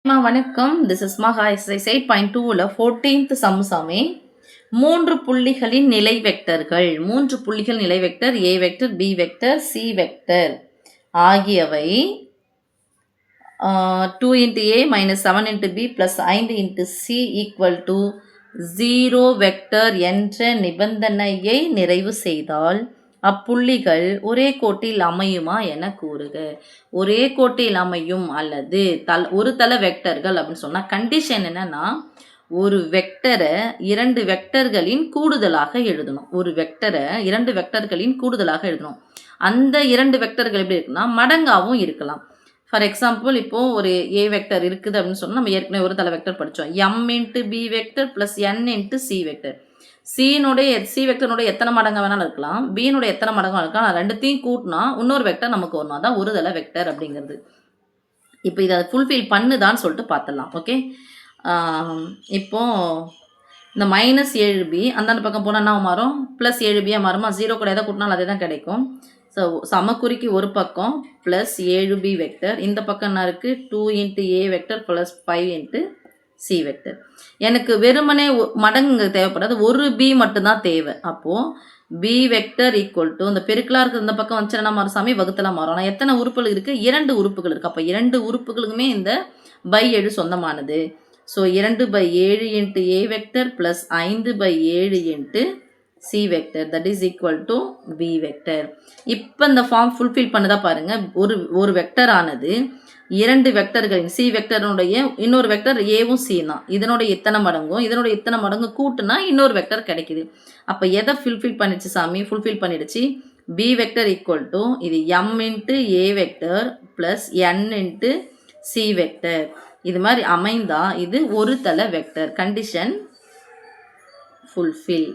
வணக்கம். This is மகா exercise 8.2ல 14th some சாமி. 3 புள்ளிகளின் நிலை வெக்டர்கள் 3 புள்ளிகள் நிலை vector A vector B vector C vector ஆகியவை 2 × A - 7 × B + 5 × C = 0 வெக்டர் என்ற நிபந்தனையை நிறைவு செய்தால் அப்புள்ளிகள் ஒரே கோட்டில் அமையுமா என கூறுக. ஒரே கோட்டில் அமையும் அல்லது ஒரு தள வெக்டர்கள் அப்படின்னு சொன்னால் கண்டிஷன் என்னன்னா, ஒரு வெக்டரை 2 வெக்டர்களின் கூடுதலாக எழுதணும். ஒரு வெக்டரை 2 வெக்டர்களின் கூடுதலாக எழுதணும். அந்த 2 வெக்டர்கள் எப்படி இருக்குன்னா மடங்காகவும் இருக்கலாம். ஃபார் எக்ஸாம்பிள் இப்போது ஒரு ஏ வெக்டர் இருக்குது அப்படின்னு சொன்னால் நம்ம ஏற்கனவே ஒரு தள வெக்டர் படித்தோம். m × B vector + n × C vector. C வெக்டர்னுடைய எத்தனை மடங்கு வேணாலும் இருக்கலாம், பியினுடைய எத்தனை மடங்கு இருக்கலாம். ரெண்டுத்தையும் கூட்டினா இன்னொரு வெக்டர் நமக்கு வரணும். அதான் ஒரு தள வெக்டர் அப்படிங்கிறது. இப்போ இதை ஃபுல்ஃபில் பண்ணுதான்னு சொல்லிட்டு பார்த்துடலாம். ஓகே, இப்போ இந்த -7b அந்தாண்ட பக்கம் போனால் என்ன மாறும்? +7b மாறுமா? 0 கூட எதை கூட்டினாலும் அதே தான் கிடைக்கும். ஸோ சமக்குறிக்கு ஒரு பக்கம் +7b வெக்டர், இந்த பக்கம் என்ன இருக்குது? 2 × A வெக்டர் + 5 × C வெக்டர். எனக்கு வெறுமனே மடங்கு தேவைப்படாது, ஒரு B மட்டும்தான் தேவை. அப்போது B வெக்டர் = இந்த பெருக்கலாக இருக்கிற இந்த பக்கம் வந்துச்சு என்ன மாறும் சாமி? வகுத்தலாம் மாறும். ஆனால் எத்தனை உறுப்புகள் இருக்குது? 2 உறுப்புகள் இருக்குது. அப்போ 2 உறுப்புகளுக்குமே இந்த /7 சொந்தமானது. So 2/7 × A vector + 5/7 × C vector that is = B vector. இப்போ இந்த ஃபார்ம் ஃபுல்ஃபில் பண்ணதா பாருங்கள். ஒரு வெக்டர் ஆனது 2 வெக்டர்களின் C வெக்டருடைய இன்னொரு வெக்டர் ஏவும் C தான். இதனுடைய இத்தனை மடங்கும் இதனுடைய இத்தனை மடங்கு கூட்டுனா இன்னொரு வெக்டர் கிடைக்குது. அப்போ எதை ஃபுல்ஃபில் பண்ணிடுச்சு சாமி? ஃபுல்ஃபில் பண்ணிடுச்சு. B வெக்டர் = இது m × A vector + n × C vector. இது மாதிரி அமைந்தா இது ஒரு தள வெக்டர். கண்டிஷன் ஃபுல்ஃபில்,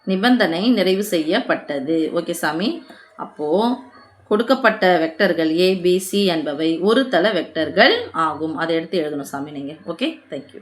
நிபந்தனை நிறைவு செய்யப்பட்டது. ஓகே சாமி. அப்போது கொடுக்கப்பட்ட வெக்டர்கள் A, B, C என்பவை ஒரு தள வெக்டர்கள் ஆகும். அதை எடுத்து எழுதணும் சாமி நீங்கள். Okay, thank you.